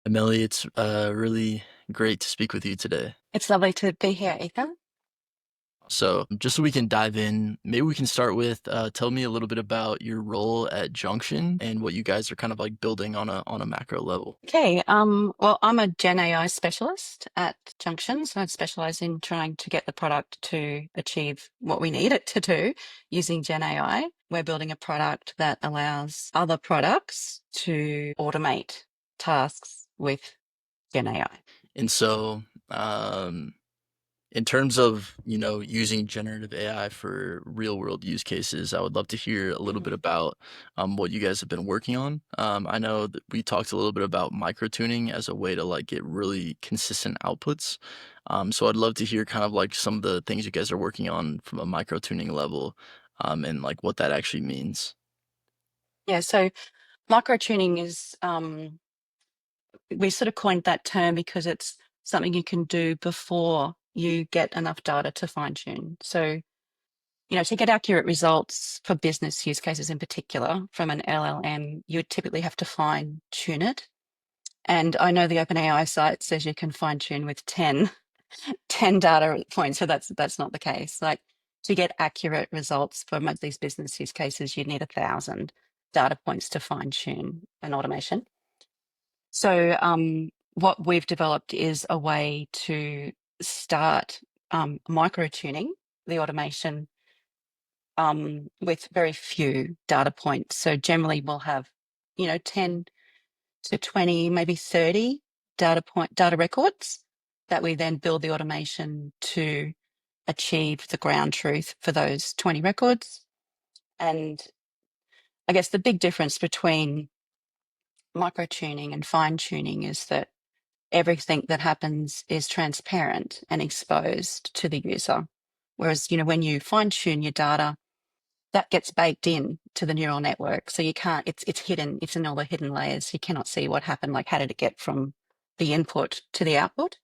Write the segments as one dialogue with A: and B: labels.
A: Meli, it's really great to speak with you today.
B: It's lovely to be here, Ethan.
A: So, just so we can dive in, maybe we can start with tell me a little bit about your role at Junction and what you guys are kind of like building on a macro level.
B: Okay, well, I'm a Gen AI specialist at Junction, so I specialize in trying to get the product to achieve what we need it to do using Gen AI. We're building a product that allows other products to automate tasks with Gen AI.
A: And so, in terms of, using generative AI for real world use cases, I would love to hear a little bit
B: Mhm.
A: about what you guys have been working on. I know that we talked a little bit about microtuning as a way to like get really consistent outputs. So I'd love to hear kind of like some of the things you guys are working on from a microtuning level, and like what that actually means.
B: Yeah, so microtuning is, we sort of coined that term because it's something you can do before you get enough data to fine tune. So to get accurate results for business use cases in particular from an LLM, you would typically have to fine tune it. And I know the OpenAI site says you can fine tune with 10 data points. So that's not the case. Like to get accurate results for most of these business use cases, you'd need 1,000 data points to fine tune an automation. So what we've developed is a way to start micro tuning the automation with very few data points. So generally we'll have, 10 to 20, maybe 30 data records that we then build the automation to achieve the ground truth for those 20 records. And I guess the big difference between micro tuning and fine tuning is that everything that happens is transparent and exposed to the user. Whereas, when you fine tune your data, that gets baked in to the neural network. So you can't, it's hidden, it's in all the hidden layers. You cannot see what happened, like how did it get from the input to the output?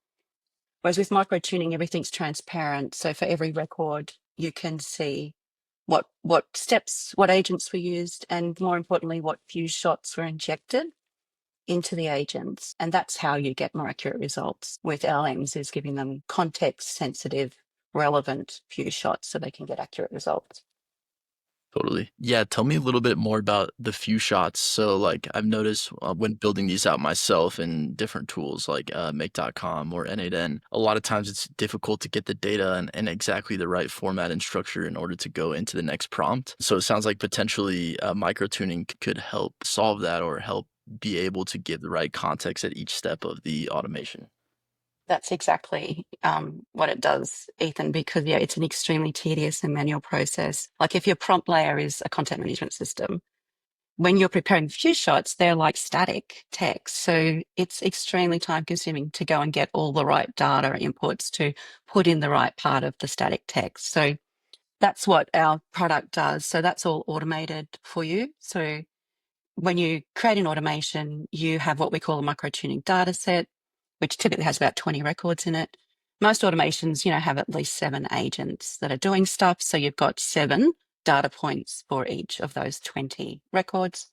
B: Whereas with micro tuning, everything's transparent. So for every record, you can see what steps, what agents were used, and more importantly, what few shots were injected into the agents. And that's how you get more accurate results with LMs, is giving them context sensitive, relevant few shots so they can get accurate results.
A: Totally. Yeah, tell me a little bit more about the few shots. So, like, I've noticed when building these out myself in different tools like make.com or N8N, a lot of times it's difficult to get the data in exactly the right format and structure in order to go into the next prompt. So, it sounds like potentially micro tuning could help solve that or help be able to give the right context at each step of the automation.
B: That's exactly what it does, Ethan, because yeah, it's an extremely tedious and manual process. Like if your prompt layer is a content management system, when you're preparing few shots, they're like static text. So it's extremely time consuming to go and get all the right data inputs to put in the right part of the static text. So that's what our product does. So that's all automated for you. So when you create an automation, you have what we call a micro tuning data set, which typically has about 20 records in it. Most automations, have at least 7 agents that are doing stuff. So you've got 7 data points for each of those 20 records.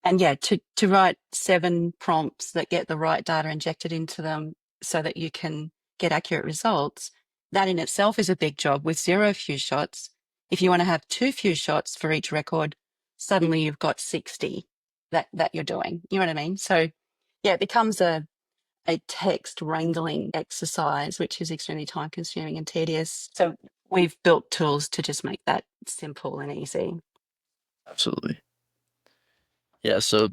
B: And yeah, to write 7 prompts that get the right data injected into them so that you can get accurate results, that in itself is a big job with 0 few shots. If you want to have 2 few shots for each record, suddenly you've got 60 that you're doing. You know what I mean? So yeah, it becomes a text wrangling exercise, which is extremely time consuming and tedious. So we've built tools to just make that simple and easy.
A: Absolutely. Yeah, so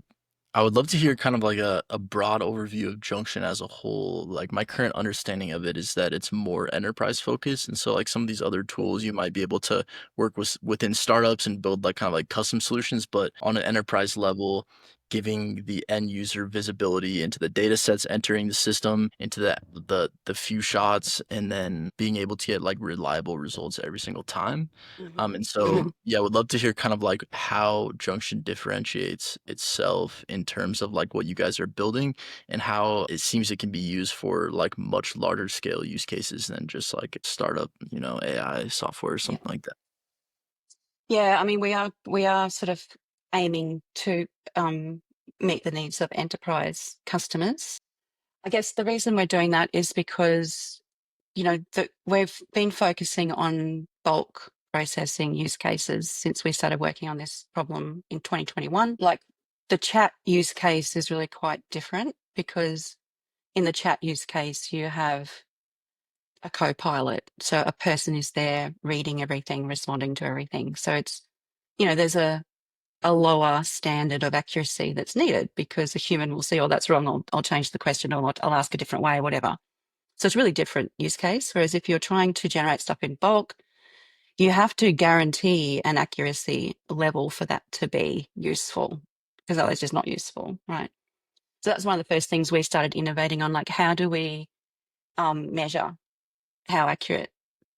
A: I would love to hear kind of like a broad overview of Junction as a whole. Like my current understanding of it is that it's more enterprise focused. And so like some of these other tools you might be able to work with within startups and build like kind of like custom solutions, but on an enterprise level, giving the end user visibility into the data sets entering the system, into the few shots, and then being able to get like reliable results every single time.
B: Mhm.
A: And so,
B: Mhm.
A: yeah, I would love to hear kind of like how Junction differentiates itself in terms of like what you guys are building and how it seems it can be used for like much larger scale use cases than just like startup, AI software or
B: Yeah.
A: something like that.
B: Yeah, I mean, we are sort of aiming to meet the needs of enterprise customers. I guess the reason we're doing that is because, we've been focusing on bulk processing use cases since we started working on this problem in 2021. Like the chat use case is really quite different because in the chat use case, you have a co-pilot. So a person is there reading everything, responding to everything. So it's, there's a lower standard of accuracy that's needed because a human will see, oh, that's wrong. I'll change the question or I'll ask a different way, whatever. So it's a really different use case. Whereas if you're trying to generate stuff in bulk, you have to guarantee an accuracy level for that to be useful because otherwise it's just not useful, right? So that's one of the first things we started innovating on, like how do we measure how accurate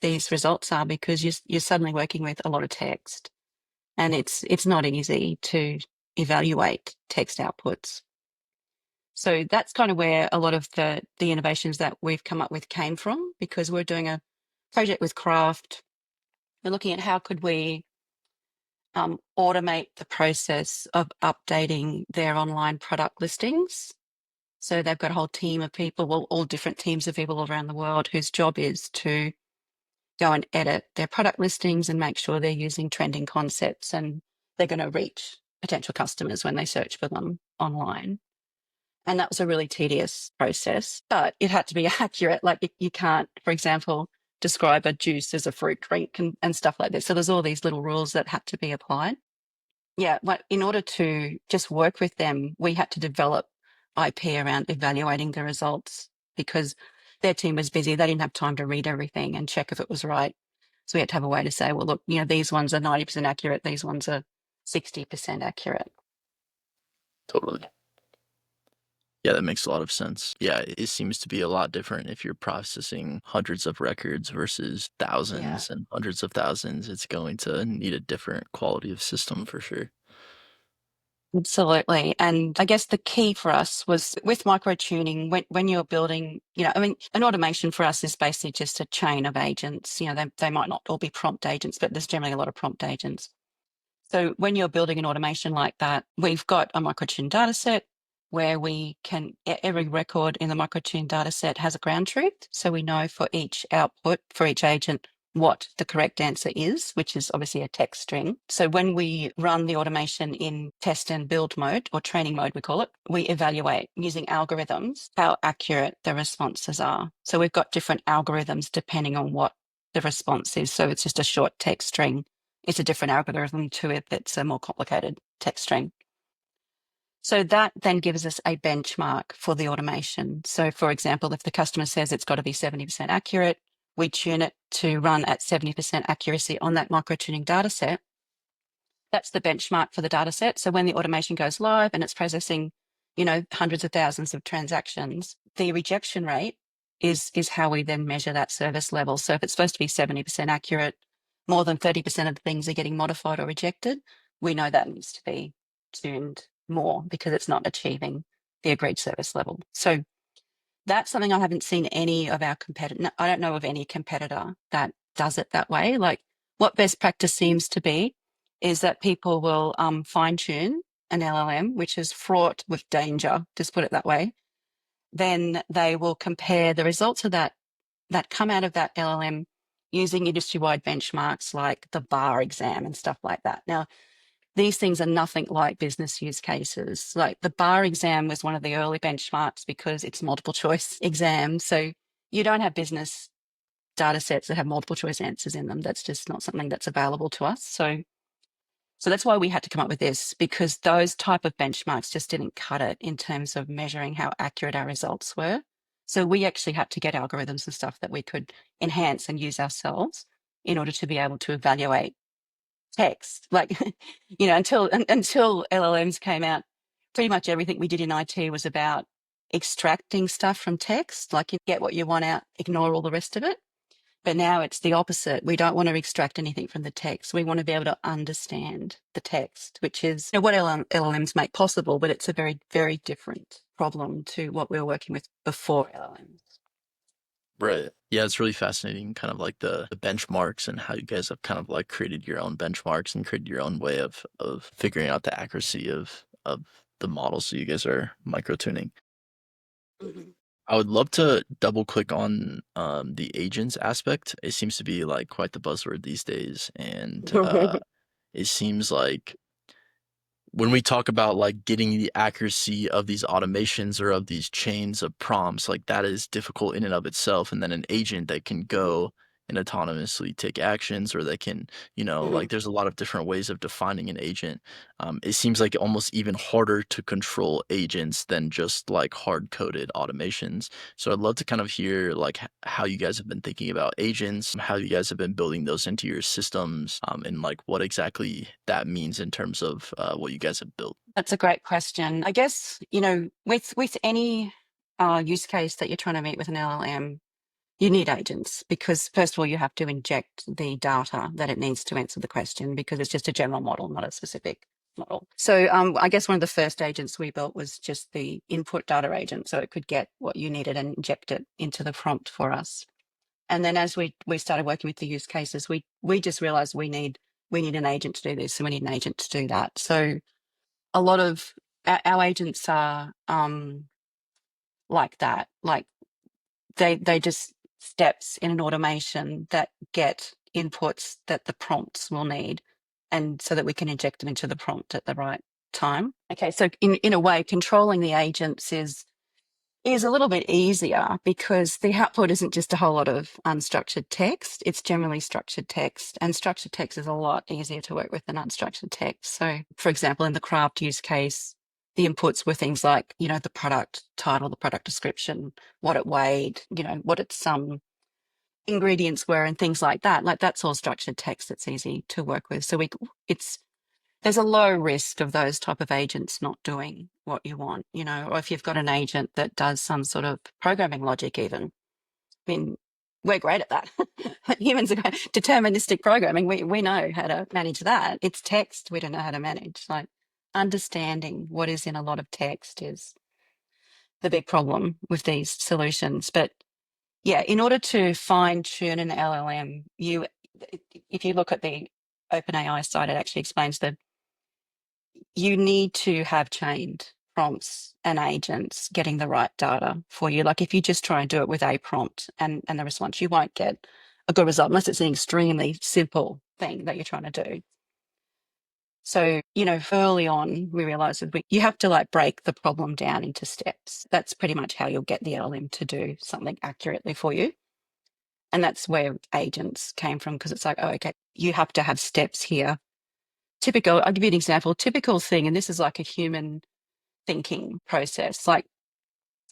B: these results are because you're suddenly working with a lot of text and it's not easy to evaluate text outputs. So that's kind of where a lot of the innovations that we've come up with came from because we're doing a project with Craft. We're looking at how could we automate the process of updating their online product listings. So they've got a whole team of people, well, all different teams of people around the world whose job is to go and edit their product listings and make sure they're using trending concepts and they're going to reach potential customers when they search for them online. And that was a really tedious process, but it had to be accurate. Like you can't, for example, describe a juice as a fruit drink and stuff like this. So there's all these little rules that had to be applied. Yeah, in order to just work with them, we had to develop IP around evaluating the results because their team was busy. They didn't have time to read everything and check if it was right. So we had to have a way to say, well, look, these ones are 90% accurate. These ones are 60% accurate.
A: Totally. Yeah, that makes a lot of sense. Yeah, it seems to be a lot different if you're processing hundreds of records versus
B: Yeah.
A: thousands and hundreds of thousands. It's going to need a different quality of system for sure.
B: Absolutely. And I guess the key for us was with microtuning, when you're building, an automation for us is basically just a chain of agents. They might not all be prompt agents, but there's generally a lot of prompt agents. So when you're building an automation like that, we've got a microtune data set where every record in the microtune data set has a ground truth. So we know for each output, for each agent, what the correct answer is, which is obviously a text string. So when we run the automation in test and build mode, or training mode, we call it, we evaluate using algorithms how accurate the responses are. So we've got different algorithms depending on what the response is. So it's just a short text string. It's a different algorithm to it that's a more complicated text string. So that then gives us a benchmark for the automation. So for example, if the customer says it's got to be 70% accurate, we tune it to run at 70% accuracy on that microtuning data set. That's the benchmark for the data set. So when the automation goes live and it's processing, hundreds of thousands of transactions, the rejection rate is how we then measure that service level. So if it's supposed to be 70% accurate, more than 30% of the things are getting modified or rejected, we know that needs to be tuned more because it's not achieving the agreed service level. So that's something I haven't seen any of our competitor. I don't know of any competitor that does it that way. Like what best practice seems to be is that people will fine tune an LLM, which is fraught with danger, just put it that way. Then they will compare the results of that come out of that LLM using industry-wide benchmarks like the bar exam and stuff like that. Now, these things are nothing like business use cases. Like the bar exam was one of the early benchmarks because it's multiple choice exam. So you don't have business data sets that have multiple choice answers in them. That's just not something that's available to us. So that's why we had to come up with this because those type of benchmarks just didn't cut it in terms of measuring how accurate our results were. So we actually had to get algorithms and stuff that we could enhance and use ourselves in order to be able to evaluate text. Like, until LLMs came out, pretty much everything we did in IT was about extracting stuff from text, like you get what you want out, ignore all the rest of it. But now it's the opposite. We don't want to extract anything from the text. We want to be able to understand the text, which is what LLMs make possible, but it's a very, very different problem to what we were working with before LLMs.
A: Right. Yeah, it's really fascinating, kind of like the benchmarks and how you guys have kind of like created your own benchmarks and created your own way of figuring out the accuracy of the model, so you guys are microtuning.
B: Mhm.
A: I would love to double click on the agents aspect. It seems to be like quite the buzzword these days, and it seems like when we talk about like getting the accuracy of these automations or of these chains of prompts, like that is difficult in and of itself. And then an agent that can
B: Mhm.
A: go and autonomously take actions, or that can, like
B: Mhm.
A: there's a lot of different ways of defining an agent. It seems like almost even harder to control agents than just like hard coded automations. So I'd love to kind of hear like how you guys have been thinking about agents, how you guys have been building those into your systems, and like what exactly that means in terms of what you guys have built.
B: That's a great question. I guess, with any use case that you're trying to meet with an LLM, you need agents because, first of all, you have to inject the data that it needs to answer the question because it's just a general model, not a specific model. So I guess one of the first agents we built was just the input data agent, so it could get what you needed and inject it into the prompt for us. And then as we started working with the use cases, we just realized we need an agent to do this, and we need an agent to do that. So a lot of our agents are like that. Like they just steps in an automation that get inputs that the prompts will need, and so that we can inject them into the prompt at the right time. Okay, so in a way, controlling the agents is a little bit easier because the output isn't just a whole lot of unstructured text. It's generally structured text, and structured text is a lot easier to work with than unstructured text. So, for example, in the craft use case, the inputs were things like, the product title, the product description, what it weighed, what its ingredients were, and things like that. Like that's all structured text that's easy to work with. So it's there's a low risk of those type of agents not doing what you want, or if you've got an agent that does some sort of programming logic even. I mean, we're great at that. Humans are great. Deterministic programming, we know how to manage that. It's text we don't know how to manage. Like understanding what is in a lot of text is the big problem with these solutions. But yeah, in order to fine tune an LLM, if you look at the OpenAI site, it actually explains that you need to have chained prompts and agents getting the right data for you. Like if you just try and do it with a prompt and the response, you won't get a good result unless it's an extremely simple thing that you're trying to do. So, early on, we realized that you have to like break the problem down into steps. That's pretty much how you'll get the LM to do something accurately for you. And that's where agents came from, because it's like, oh, okay, you have to have steps here. I'll give you an example. Typical thing, and this is like a human thinking process. Like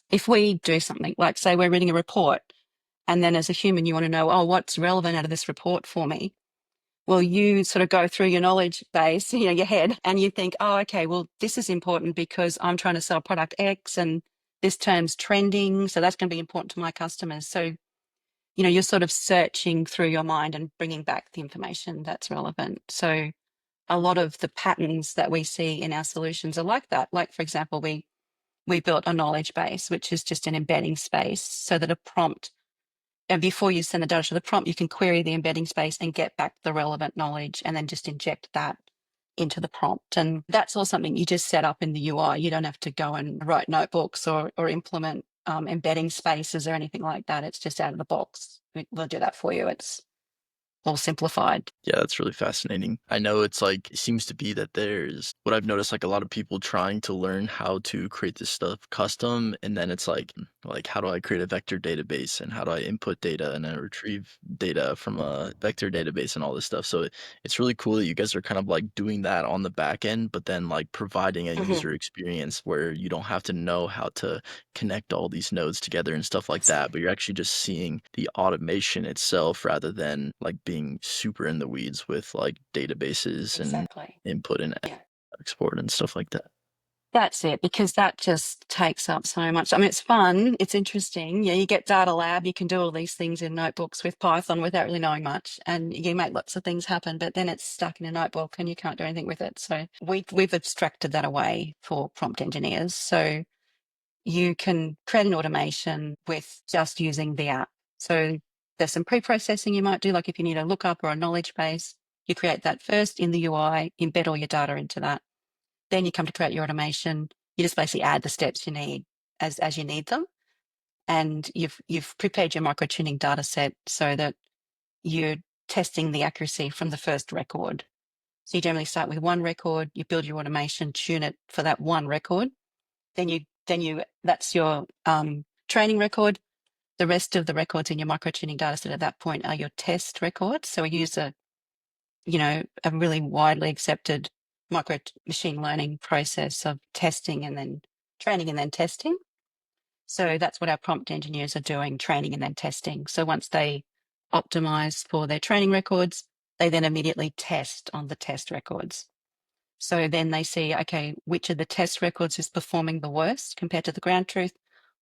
B: if we do something, like say we're reading a report, and then as a human, you want to know, oh, what's relevant out of this report for me? Well, you sort of go through your knowledge base, your head, and you think, oh, okay, well, this is important because I'm trying to sell product X and this term's trending. So that's going to be important to my customers. So, you're sort of searching through your mind and bringing back the information that's relevant. So a lot of the patterns that we see in our solutions are like that. Like, for example, we built a knowledge base, which is just an embedding space so that a prompt, and before you send the data to the prompt, you can query the embedding space and get back the relevant knowledge and then just inject that into the prompt. And that's all something you just set up in the UI. You don't have to go and write notebooks or implement embedding spaces or anything like that. It's just out of the box. We'll do that for you. It's all simplified.
A: Yeah, that's really fascinating. I know it's like it seems to be that there's what I've noticed like a lot of people trying to learn how to create this stuff custom, and then it's like how do I create a vector database, and how do I input data and then retrieve data from a vector database and all this stuff. So it's really cool that you guys are kind of like doing that on the back end, but then like providing a
B: Mhm.
A: user experience where you don't have to know how to connect all these nodes together and stuff like
B: That's
A: that,
B: it.
A: but you're actually just seeing the automation itself rather than like being super in the weeds with like databases and
B: Exactly.
A: input and
B: Yeah.
A: export and stuff like that.
B: That's it, because that just takes up so much. I mean, it's fun, it's interesting. Yeah, you get data lab, you can do all these things in notebooks with Python without really knowing much, and you make lots of things happen, but then it's stuck in a notebook and you can't do anything with it. So we've abstracted that away for prompt engineers. So you can create an automation with just using the app. So there's some pre-processing you might do, like if you need a lookup or a knowledge base, you create that first in the UI, embed all your data into that. Then you come to create your automation. You just basically add the steps you need as you need them, and you've prepared your microtuning data set so that you're testing the accuracy from the first record. So you generally start with one record, you build your automation, tune it for that one record. Then you that's your training record. The rest of the records in your microtuning data set at that point are your test records. So we use a really widely accepted micro machine learning process of testing and then training and then testing. So that's what our prompt engineers are doing, training and then testing. So once they optimize for their training records, they then immediately test on the test records. So then they see, okay, which of the test records is performing the worst compared to the ground truth?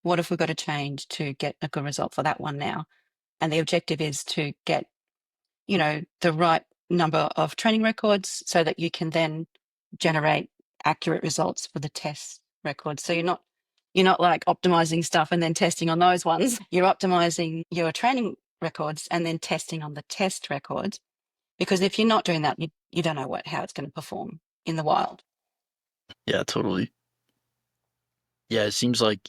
B: What have we got to change to get a good result for that one now? And the objective is to get, the right number of training records so that you can then generate accurate results for the test records. So you're not like optimizing stuff and then testing on those ones. You're optimizing your training records and then testing on the test records. Because if you're not doing that, you don't know how it's going to perform in the wild.
A: Yeah, totally. Yeah, it seems like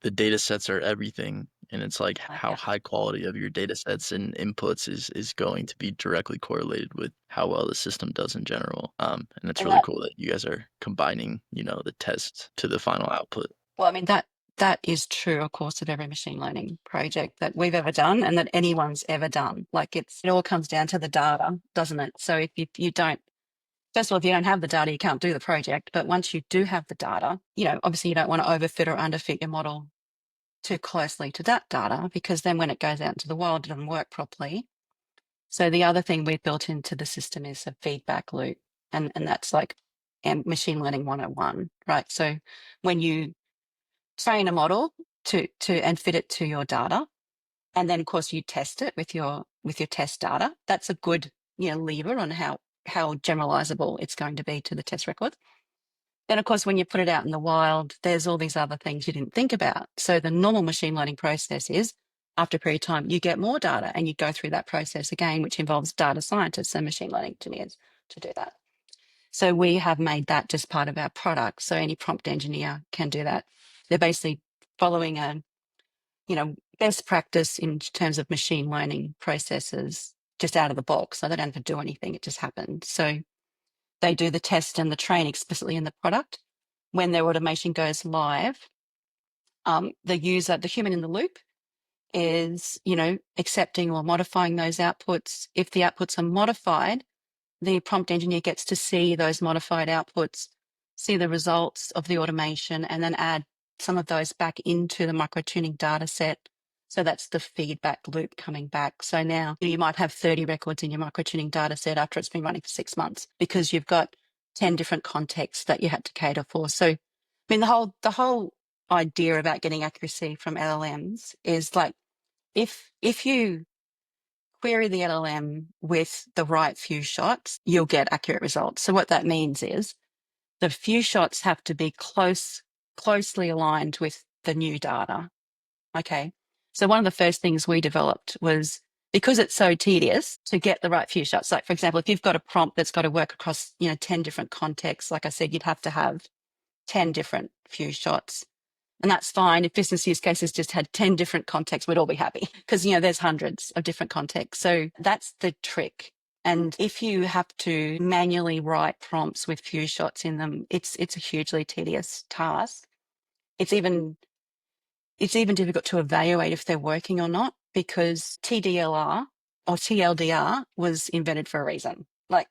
A: the data sets are everything, and it's like how
B: Yeah.
A: high quality of your data sets and inputs is going to be directly correlated with how well the system does in general. And it's
B: And
A: really
B: that,
A: cool that you guys are combining, the test to the final output.
B: well, I mean, that is true, of course, of every machine learning project that we've ever done and that anyone's ever done. Like it all comes down to the data, doesn't it? So if you don't, first of all, if you don't have the data, you can't do the project. But once you do have the data, obviously you don't want to overfit or underfit your model too closely to that data because then when it goes out into the wild, it doesn't work properly. So the other thing we've built into the system is a feedback loop. And that's like machine learning 101, right? So when you train a model and fit it to your data, and then of course you test it with your test data, that's a good lever on how generalizable it's going to be to the test records. Then of course when you put it out in the wild, there's all these other things you didn't think about. So the normal machine learning process is after a period of time you get more data and you go through that process again, which involves data scientists and machine learning engineers to do that. So we have made that just part of our product, so any prompt engineer can do that. They're basically following a best practice in terms of machine learning processes just out of the box. So they don't have to do anything. It just happened. So they do the test and the train explicitly in the product. When their automation goes live, the user, the human in the loop, is, accepting or modifying those outputs. If the outputs are modified, the prompt engineer gets to see those modified outputs, see the results of the automation, and then add some of those back into the microtuning data set. So that's the feedback loop coming back. So now you might have 30 records in your microtuning data set after it's been running for 6 months because you've got 10 different contexts that you had to cater for. So, I mean, the whole idea about getting accuracy from LLMs is like if you query the LLM with the right few shots, you'll get accurate results. So what that means is the few shots have to be closely aligned with the new data. Okay. So one of the first things we developed was because it's so tedious to get the right few shots. Like for example, if you've got a prompt that's got to work across, 10 different contexts, like I said, you'd have to have 10 different few shots. And that's fine. If business use cases just had 10 different contexts, we'd all be happy because, there's hundreds of different contexts. So that's the trick. And if you have to manually write prompts with few shots in them, it's a hugely tedious task. It's even difficult to evaluate if they're working or not because TDLR or TLDR was invented for a reason. Like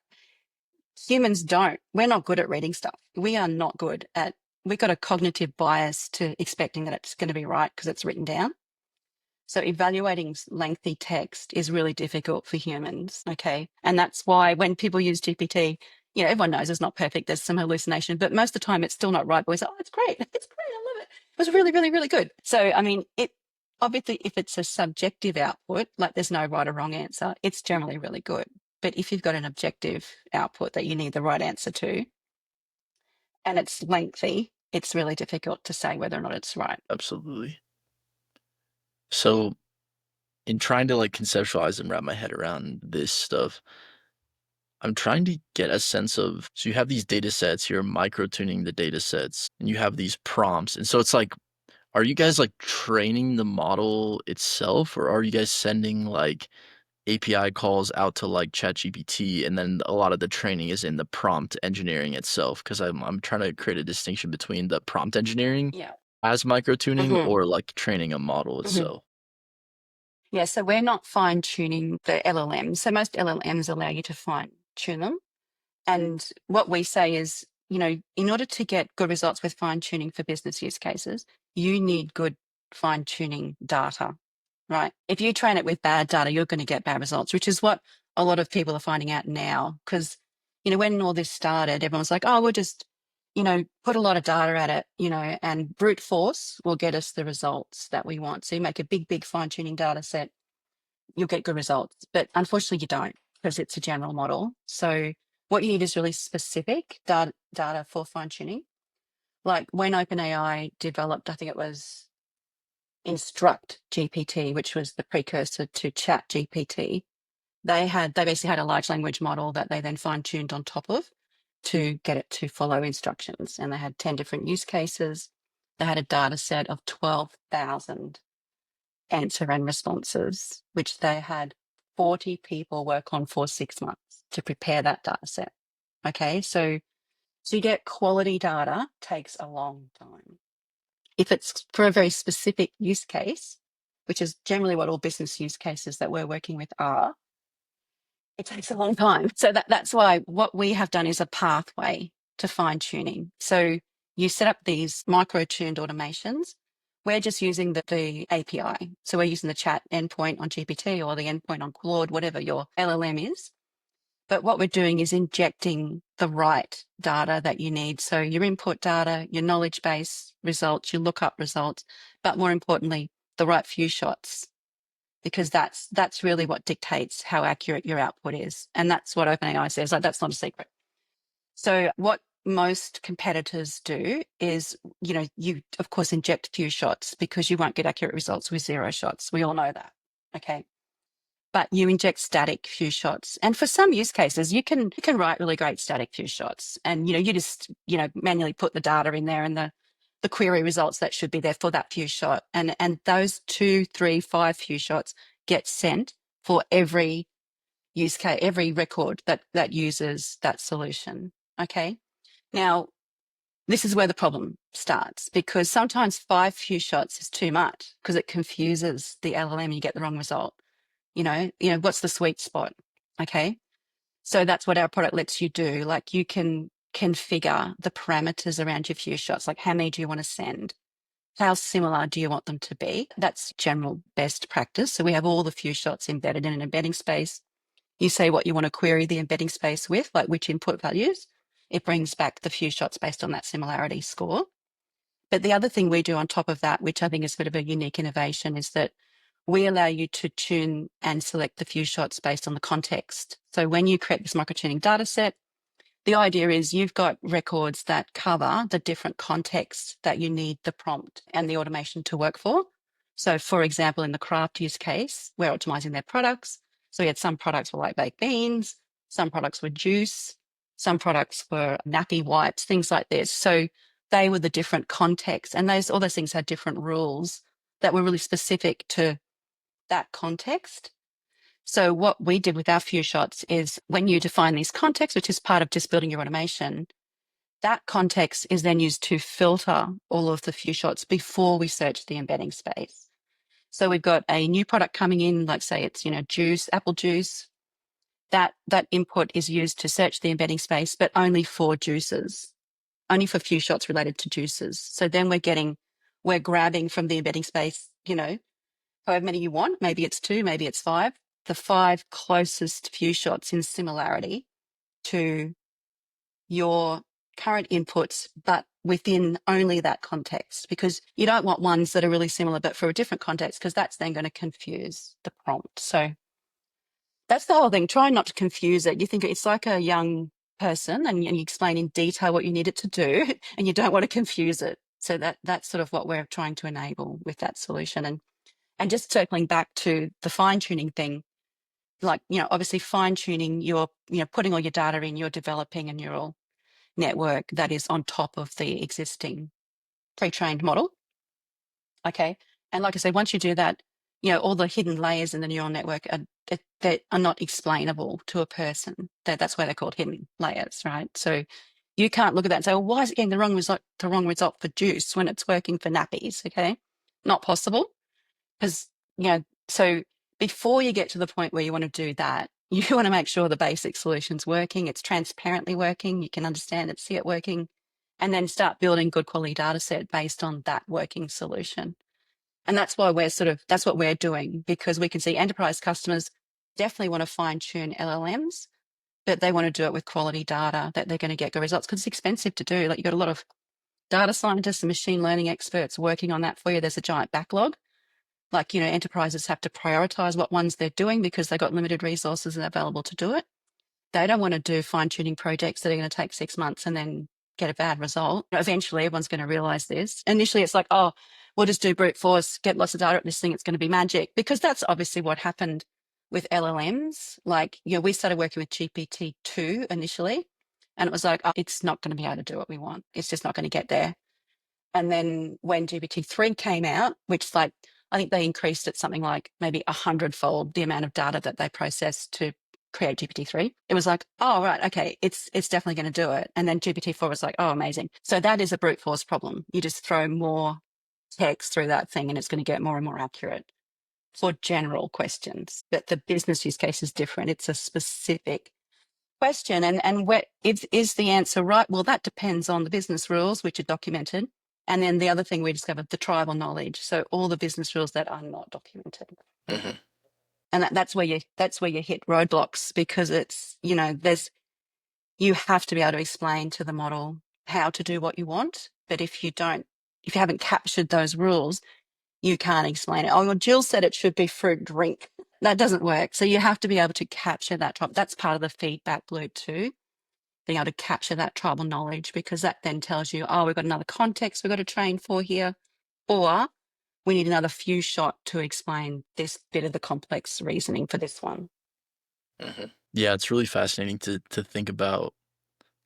B: humans we're not good at reading stuff. We are not good at, we've got a cognitive bias to expecting that it's going to be right because it's written down. So evaluating lengthy text is really difficult for humans. Okay. And that's why when people use GPT, everyone knows it's not perfect. There's some hallucination, but most of the time it's still not right. But we say, oh, it's great. It's great. I love it. It was really, really, really good. So, I mean, obviously, if it's a subjective output, like there's no right or wrong answer, it's generally really good. But if you've got an objective output that you need the right answer to, and it's lengthy, it's really difficult to say whether or not it's right.
A: Absolutely. So, in trying to like conceptualize and wrap my head around this stuff, I'm trying to get a sense of, so you have these data sets, you're micro-tuning the data sets, and you have these prompts. And so it's like, are you guys like training the model itself, or are you guys sending like API calls out to like ChatGPT, and then a lot of the training is in the prompt engineering itself? Because I'm trying to create a distinction between the prompt engineering
B: Yeah.
A: as micro-tuning
B: Hmm.
A: or like training a model
B: Hmm.
A: itself.
B: Yeah. So we're not fine tuning the LLMs. So most LLMs allow you to fine tune them. And what we say is, in order to get good results with fine tuning for business use cases, you need good fine tuning data, right? If you train it with bad data, you're going to get bad results, which is what a lot of people are finding out now. Because, when all this started, everyone was like, oh, we'll just, put a lot of data at it, and brute force will get us the results that we want. So you make a big, big fine tuning data set, you'll get good results. But unfortunately, you don't, because it's a general model. So what you need is really specific data for fine tuning. Like when OpenAI developed, I think it was Instruct GPT, which was the precursor to Chat GPT. They basically had a large language model that they then fine tuned on top of to get it to follow instructions. And they had 10 different use cases. They had a data set of 12,000 answer and responses, which they had 40 people work on for 6 months to prepare that data set. Okay, so to get quality data takes a long time. If it's for a very specific use case, which is generally what all business use cases that we're working with are, it takes a long time. So that's why what we have done is a pathway to fine tuning. So you set up these micro tuned automations. We're just using the API. So we're using the chat endpoint on GPT or the endpoint on Claude, whatever your LLM is. But what we're doing is injecting the right data that you need. So your input data, your knowledge base results, your lookup results, but more importantly, the right few shots, because that's really what dictates how accurate your output is. And that's what OpenAI says. Like, that's not a secret. So what most competitors do is, you of course inject few shots because you won't get accurate results with zero shots. We all know that. Okay. But you inject static few shots. And for some use cases, you can write really great static few shots. And you just, manually put the data in there and the query results that should be there for that few shot. And those 2, 3, 5 few shots get sent for every use case, every record that uses that solution. Okay. Now, this is where the problem starts, because sometimes 5 few shots is too much because it confuses the LLM and you get the wrong result. What's the sweet spot? Okay. So that's what our product lets you do. Like, you can configure the parameters around your few shots, like how many do you want to send? How similar do you want them to be? That's general best practice. So we have all the few shots embedded in an embedding space. You say what you want to query the embedding space with, like which input values. It brings back the few shots based on that similarity score. But the other thing we do on top of that, which I think is a bit of a unique innovation, is that we allow you to tune and select the few shots based on the context. So when you create this microtuning data set, the idea is you've got records that cover the different contexts that you need the prompt and the automation to work for. So for example, in the craft use case, we're optimizing their products. So we had some products were like baked beans, some products were juice, some products were nappy wipes, things like this. So they were the different contexts, and all those things had different rules that were really specific to that context. So what we did with our few shots is, when you define these contexts, which is part of just building your automation, that context is then used to filter all of the few shots before we search the embedding space. So we've got a new product coming in, like say it's, juice, apple juice. That input is used to search the embedding space, but only for juices, only for few shots related to juices. So then we're grabbing from the embedding space, however many you want. Maybe it's 2, maybe it's 5. The 5 closest few shots in similarity to your current inputs, but within only that context, because you don't want ones that are really similar but for a different context, because that's then going to confuse the prompt. So that's the whole thing. Try not to confuse it. You think it's like a young person, and you explain in detail what you need it to do, and you don't want to confuse it. So that's sort of what we're trying to enable with that solution. And just circling back to the fine tuning thing, like, obviously fine tuning, you're, putting all your data in, you're developing a neural network that is on top of the existing pre-trained model. Okay. And like I said, once you do that, all the hidden layers in the neural network that are not explainable to a person. That's why they're called hidden layers, right? So you can't look at that and say, well, why is it getting the wrong result for juice when it's working for nappies? Okay. Not possible. Because, so before you get to the point where you want to do that, you want to make sure the basic solution's working, it's transparently working, you can understand it, see it working, and then start building good quality data set based on that working solution. And that's why that's what we're doing, because we can see enterprise customers definitely want to fine tune LLMs, but they want to do it with quality data that they're going to get good results, because it's expensive to do. Like, you've got a lot of data scientists and machine learning experts working on that for you. There's a giant backlog. Like, enterprises have to prioritize what ones they're doing because they've got limited resources available to do it. They don't want to do fine tuning projects that are going to take 6 months and then get a bad result. Eventually, everyone's going to realize this. Initially, it's like, oh, we'll just do brute force, get lots of data at this thing, it's going to be magic, because that's obviously what happened with LLMs. Like, we started working with GPT-2 initially, and it was like, oh, it's not going to be able to do what we want. It's just not going to get there. And then when GPT-3 came out, which, like, I think they increased it something like maybe 100-fold the amount of data that they processed to create GPT-3. It was like, oh, right, okay, it's definitely going to do it. And then GPT-4 was like, oh, amazing. So that is a brute force problem. You just throw more text through that thing and it's going to get more and more accurate for general questions. But the business use case is different. It's a specific question. And where is the answer right? Well, that depends on the business rules, which are documented. And then the other thing we discovered, the tribal knowledge. So all the business rules that are not documented.
A: Hmm.
B: And that's where you hit roadblocks, because it's, you have to be able to explain to the model how to do what you want. But if you haven't captured those rules, you can't explain it. Oh, well, Jill said it should be fruit drink. That doesn't work. So you have to be able to capture that top. That's part of the feedback loop too, being able to capture that tribal knowledge, because that then tells you, oh, we've got another context we've got to train for here, or we need another few shot to explain this bit of the complex reasoning for this one.
A: Hmm. Yeah, it's really fascinating to think about,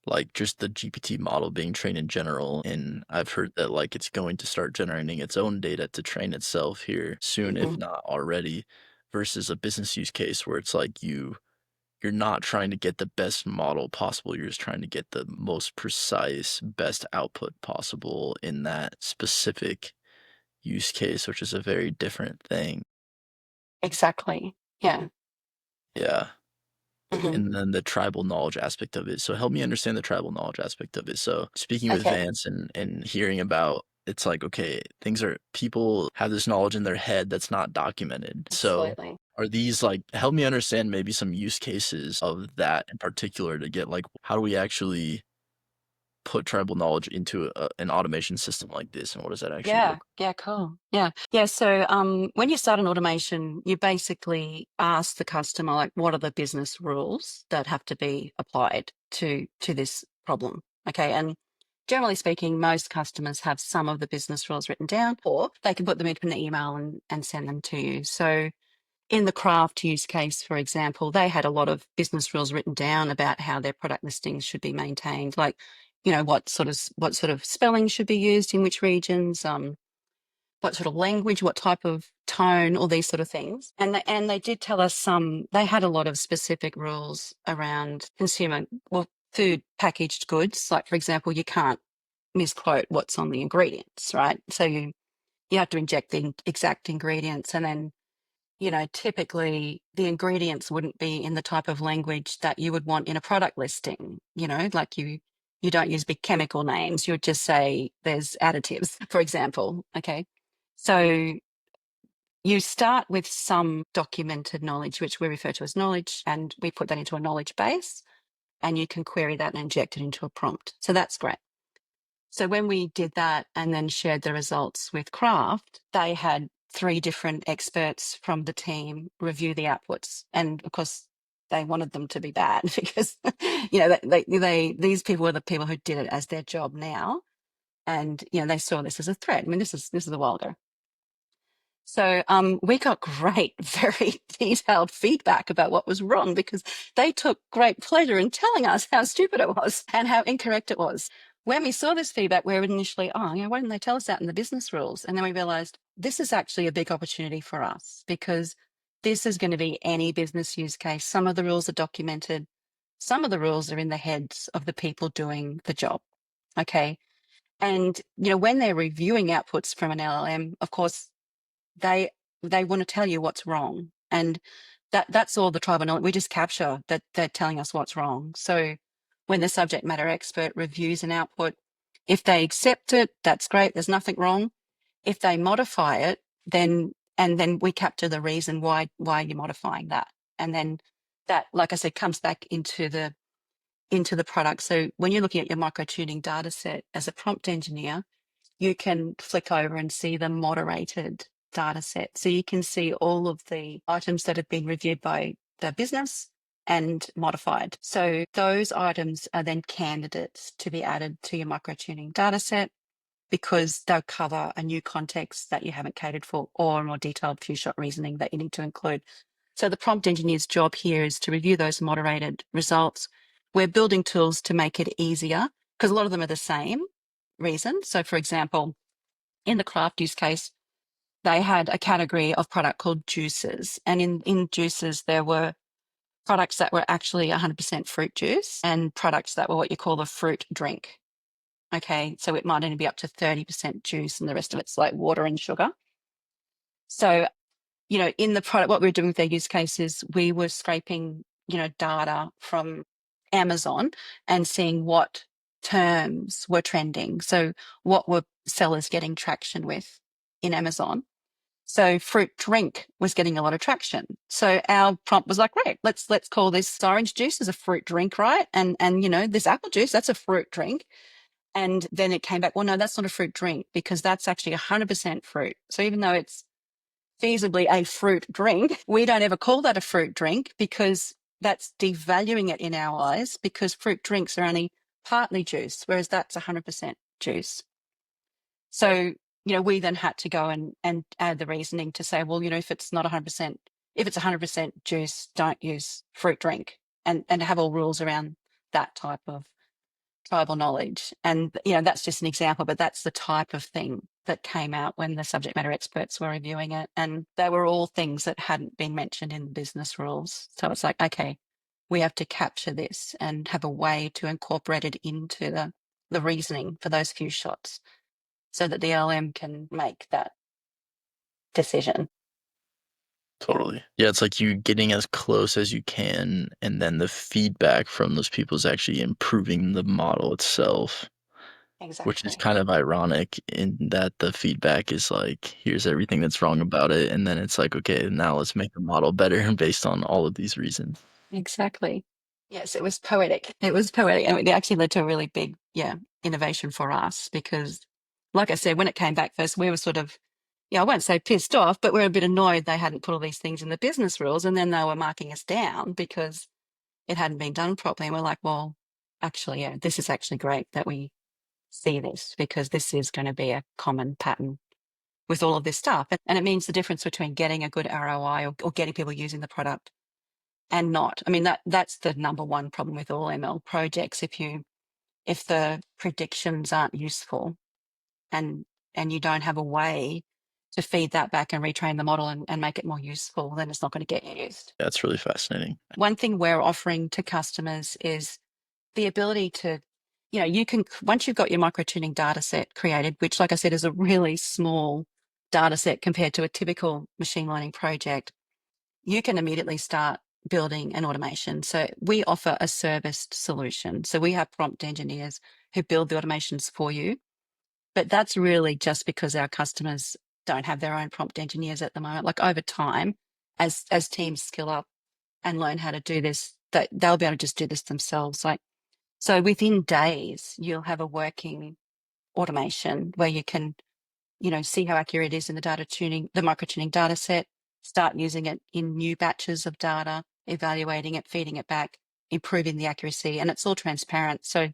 A: like, just the GPT model being trained in general. And I've heard that, like, it's going to start generating its own data to train itself here soon, if
B: Mm-hmm.
A: not already, versus a business use case where it's like you're not trying to get the best model possible. You're just trying to get the most precise, best output possible in that specific use case, which is a very different thing.
B: Exactly. Yeah.
A: Yeah.
B: Mm-hmm.
A: And then the tribal knowledge aspect of it. So help me understand the tribal knowledge aspect of it. So speaking with
B: Okay.
A: Vance and hearing about, it's like, okay, people have this knowledge in their head that's not documented. So
B: Absolutely.
A: are these, like, help me understand maybe some use cases of that in particular to get, like, how do we actually put tribal knowledge into an automation system like this, and what does that actually
B: Yeah.
A: look?
B: Yeah. Cool. Yeah. Yeah. So when you start an automation, you basically ask the customer, like, what are the business rules that have to be applied to this problem? Okay. And generally speaking, most customers have some of the business rules written down, or they can put them into an email and send them to you. So in the craft use case, for example, they had a lot of business rules written down about how their product listings should be maintained, like, what sort of spelling should be used in which regions, what sort of language, what type of tone, all these sort of things. And they did tell us they had a lot of specific rules around food packaged goods. Like, for example, you can't misquote what's on the ingredients, right? So you have to inject the exact ingredients, and then, typically the ingredients wouldn't be in the type of language that you would want in a product listing. Like, you don't use big chemical names. You would just say there's additives, for example. Okay. So you start with some documented knowledge, which we refer to as knowledge, and we put that into a knowledge base, and you can query that and inject it into a prompt. So that's great. So when we did that and then shared the results with Craft, they had 3 different experts from the team review the outputs. And of course, they wanted them to be bad because, these people were the people who did it as their job now. And, they saw this as a threat. I mean, this is a while ago. So we got great, very detailed feedback about what was wrong because they took great pleasure in telling us how stupid it was and how incorrect it was. When we saw this feedback, we were initially, oh, why didn't they tell us that in the business rules? And then we realized this is actually a big opportunity for us because this is going to be any business use case. Some of the rules are documented. Some of the rules are in the heads of the people doing the job. Okay. And, when they're reviewing outputs from an LLM, of course, they want to tell you what's wrong, and that's all the tribal knowledge. We just capture that they're telling us what's wrong. So when the subject matter expert reviews an output, if they accept it, that's great, there's nothing wrong. If they modify it, then we capture the reason why you're modifying that, and then that, like I said, comes back into the product. So when you're looking at your microtuning data set as a prompt engineer, you can flick over and see the moderated data set. So you can see all of the items that have been reviewed by the business and modified. So those items are then candidates to be added to your microtuning data set because they'll cover a new context that you haven't catered for or a more detailed few shot reasoning that you need to include. So the prompt engineer's job here is to review those moderated results. We're building tools to make it easier because a lot of them are the same reason. So for example, in the craft use case, they had a category of product called juices. And in juices, there were products that were actually 100% fruit juice and products that were what you call a fruit drink. Okay, so it might only be up to 30% juice and the rest of it's like water and sugar. So, in the product, what we were doing with their use cases, we were scraping, data from Amazon and seeing what terms were trending. So what were sellers getting traction with in Amazon? So fruit drink was getting a lot of traction. So our prompt was like, great, let's call this orange juice as a fruit drink, right? And this apple juice, that's a fruit drink. And then it came back, well, no, that's not a fruit drink because that's actually 100% fruit. So even though it's feasibly a fruit drink, we don't ever call that a fruit drink because that's devaluing it in our eyes because fruit drinks are only partly juice, whereas that's 100% juice. So, we then had to go and add the reasoning to say, well, if it's not 100%, if it's 100% juice, don't use fruit drink and have all rules around that type of tribal knowledge. And, that's just an example, but that's the type of thing that came out when the subject matter experts were reviewing it. And they were all things that hadn't been mentioned in the business rules. So it's like, okay, we have to capture this and have a way to incorporate it into the reasoning for those few shots so that the LM can make that decision.
A: Totally. Yeah, it's like you getting as close as you can, and then the feedback from those people is actually improving the model itself, which is
B: Exactly.
A: kind of ironic in that the feedback is like, here's everything that's wrong about it, and then it's like, okay, now let's make the model better based on all of these reasons.
B: Exactly. Yes, it was poetic. It was poetic. And it actually led to a really big, innovation for us because, like I said, when it came back first, we were sort of, I won't say pissed off, but we are a bit annoyed they hadn't put all these things in the business rules. And then they were marking us down because it hadn't been done properly. And we're like, well, actually, this is actually great that we see this because this is going to be a common pattern with all of this stuff. And it means the difference between getting a good ROI or getting people using the product and not. I mean, that's the number one problem with all ML projects. If the predictions aren't useful and you don't have a way to feed that back and retrain the model and make it more useful, then it's not going to get used.
A: That's really fascinating.
B: One thing we're offering to customers is the ability to, you can, once you've got your microtuning data set created, which, like I said, is a really small data set compared to a typical machine learning project, you can immediately start building an automation. So we offer a serviced solution. So we have prompt engineers who build the automations for you. But that's really just because our customers don't have their own prompt engineers at the moment. Like over time, as teams skill up and learn how to do this, that they'll be able to just do this themselves. Like, so within days, you'll have a working automation where you can, see how accurate it is in the microtuning data set, start using it in new batches of data, evaluating it, feeding it back, improving the accuracy, and it's all transparent. So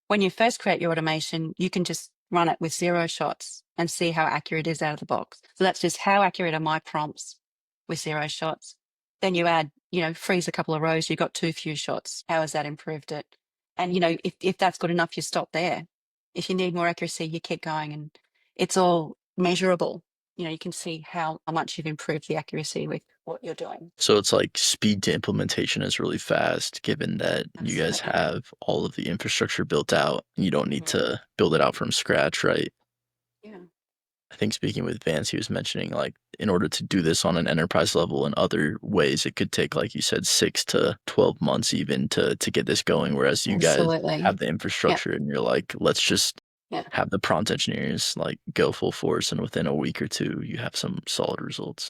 B: when you first create your automation, you can just run it with 0 shots and see how accurate it is out of the box. So that's just how accurate are my prompts with 0 shots. Then you add, freeze a couple of rows, you've got too few shots. How has that improved it? And, if that's good enough, you stop there. If you need more accuracy, you keep going, and it's all measurable. You can see how much you've improved the accuracy with what you're doing.
A: So it's like speed to implementation is really fast, given that you guys
B: Absolutely.
A: have all of the infrastructure built out. You don't need
B: Mhm.
A: to build it out from scratch, right?
B: Yeah.
A: I think speaking with Vance, he was mentioning like in order to do this on an enterprise level in other ways, it could take, like you said, 6 to 12 months even to get this going. Whereas you guys
B: Absolutely.
A: have the
B: Yeah.
A: infrastructure and you're like, let's just
B: Yeah.
A: have the prompt engineers like go full force, and within a week or two, you have some solid results.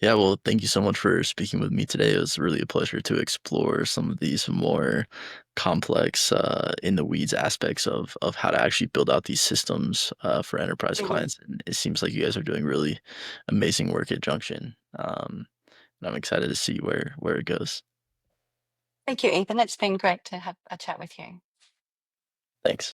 A: Yeah, well, thank you so much for speaking with me today. It was really a pleasure to explore some of these more complex, in the weeds aspects of how to actually build out these systems for enterprise
B: Mhm.
A: clients. And it seems like you guys are doing really amazing work at Junction. And I'm excited to see where it goes.
B: Thank you, Ethan. It's been great to have a chat with you.
A: Thanks.